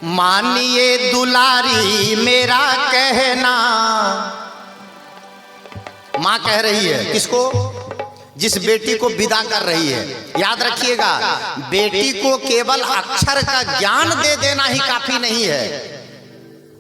मानिए दुलारी मेरा कहना। माँ कह रही है किसको? जिस बेटी को विदा कर रही है। याद रखिएगा, बेटी को केवल अक्षर का ज्ञान दे देना ही काफी नहीं है,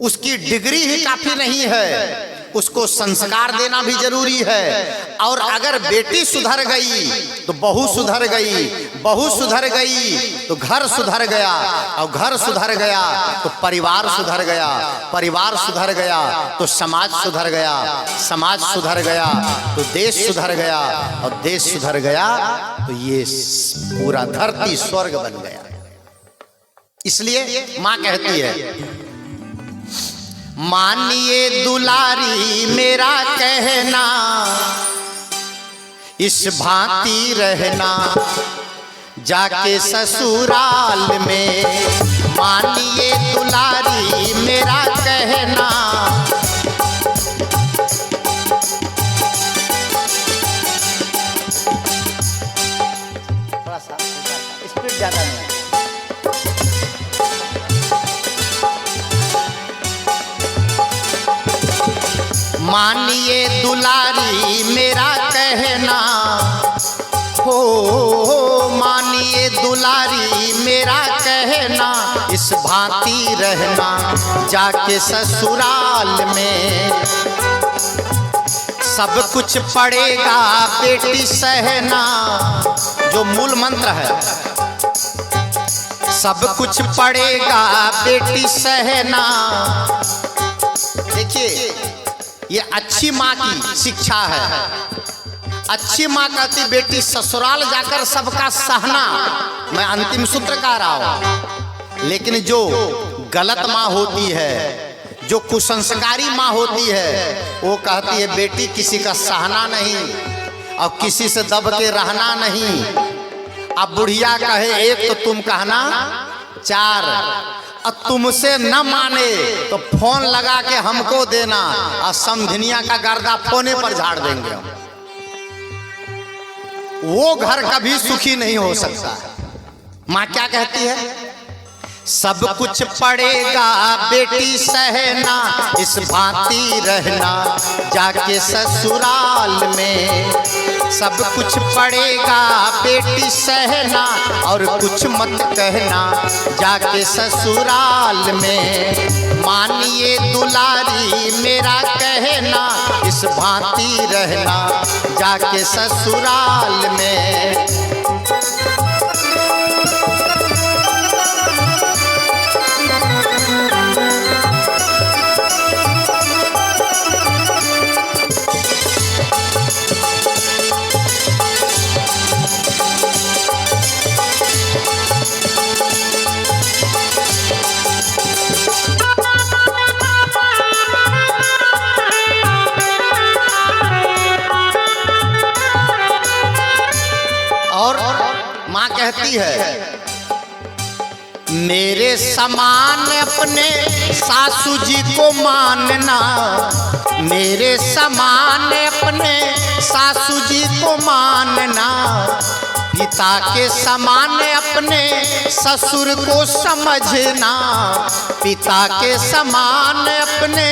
उसकी डिग्री ही काफी नहीं है, उसको संस्कार देना भी जरूरी है। और अगर बेटी सुधर गई तो बहू सुधर गई, बहू सुधर गई तो घर सुधर गया, और घर सुधर गया तो परिवार सुधर गया, परिवार सुधर गया तो समाज सुधर गया, समाज सुधर गया तो देश सुधर गया, और देश सुधर गया तो ये पूरा धरती स्वर्ग बन गया। इसलिए माँ कहती है, मानिए दुलारी मेरा कहना, इस भांति रहना जाके ससुराल में। मानिए दुलारी मेरा कहना, थोड़ा सा स्पीड ज्यादा नहीं। मानिए दुलारी मेरा कहना, हो मानिए दुलारी मेरा कहना, इस भांति रहना जाके ससुराल में। सब कुछ पड़ेगा बेटी सहना, जो मूल मंत्र है, सब कुछ पड़ेगा बेटी सहना। देखिए, ये अच्छी माँ की शिक्षा है। अच्छी माँ कहती बेटी ससुराल जाकर सबका सहना। मैं अंतिम सूत्र कह रहा हूं। लेकिन जो गलत माँ होती है, जो कुसंस्कारी माँ होती है, वो कहती है बेटी किसी का सहना नहीं और किसी से दब के रहना नहीं। अब बुढ़िया कहे एक तो तुम कहना चार, और तुमसे न माने तो फोन लगा के हमको देना, और समधिनिया का गर्दा फोने पर झाड़ देंगे हम। वो घर कभी सुखी नहीं हो सकता। माँ क्या कहती है? सब कुछ पड़ेगा बेटी सहना, इस भांति रहना जाके ससुराल में। सब कुछ पड़ेगा बेटी सहना, और कुछ मत कहना जाके ससुराल में। मानिए दुलारी मेरा कहना, इस भांति रहना जाके ससुराल में। माँ कहती है, मेरे समान अपने सासू जी को मानना, मेरे समान अपने सासू जी को मानना। पिता के समान अपने ससुर को समझना, पिता के समान अपने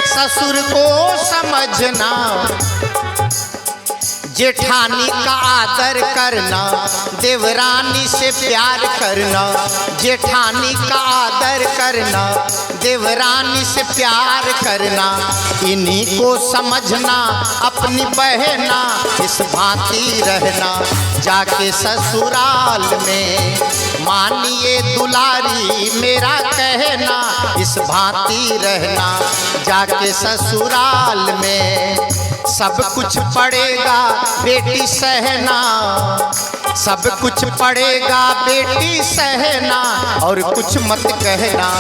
ससुर को समझना। जेठानी का आदर करना, देवरानी से प्यार करना, जेठानी का आदर करना, देवरानी से प्यार करना। इन्हीं को समझना अपनी बहना, इस भांति रहना जाके ससुराल में। मानिए दुलारी मेरा कहना, इस भांति रहना जाके ससुराल में। सब कुछ पड़ेगा बेटी सहना, सब कुछ पड़ेगा बेटी सहना, और कुछ मत कहना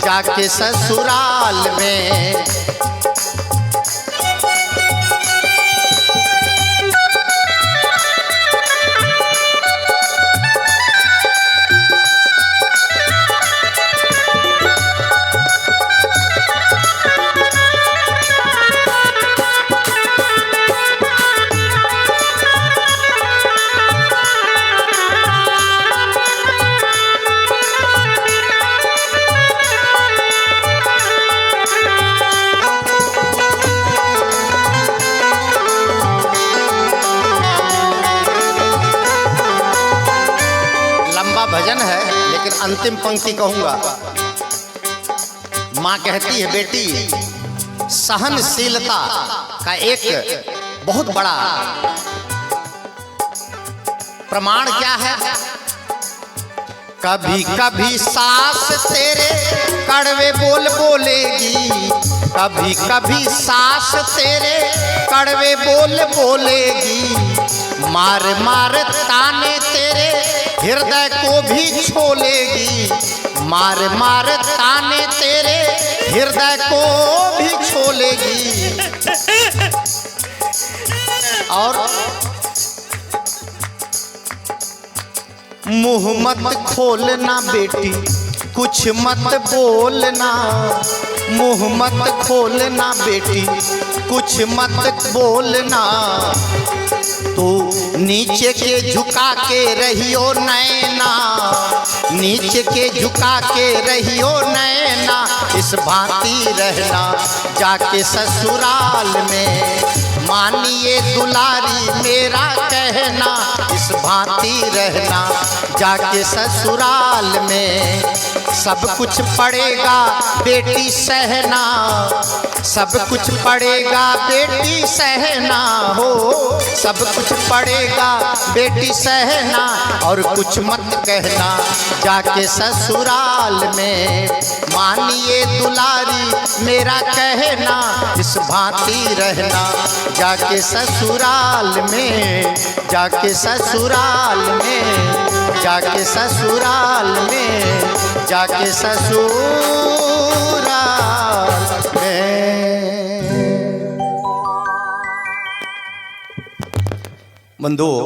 जाके ससुराल में। अंतिम पंक्ति कहूंगा। माँ कहती है बेटी, सहनशीलता का एक बहुत बड़ा प्रमाण क्या है? कभी कभी सास तेरे कड़वे बोल बोलेगी, कभी कभी सास तेरे कड़वे बोल बोलेगी, मार मार ताने तेरे हृदय को भी छोलेगी, मार मार ताने तेरे हृदय को भी छोलेगी। और मुंह मत खोलना बेटी, कुछ मत बोलना, मुंह मत खोलना बेटी, कुछ मत बोलना, तू नीचे के झुका के रहियो नैना, नीचे के झुका के रहियो नैना, इस भांति रहना जाके ससुराल में, मानिए दुलारी मेरा कहना, इस भांति रहना जाके ससुराल में। सब कुछ पड़ेगा बेटी सहना, सब कुछ पड़ेगा बेटी सहना हो, सब कुछ पड़ेगा बेटी सहना, और कुछ मत कहना जाके ससुराल में, मानिए दुलारी मेरा कहना, इस भांति रहना जाके ससुराल में, जाके ससुराल में, जाके ससुराल में, जाके ससुराल में। बंधुओं,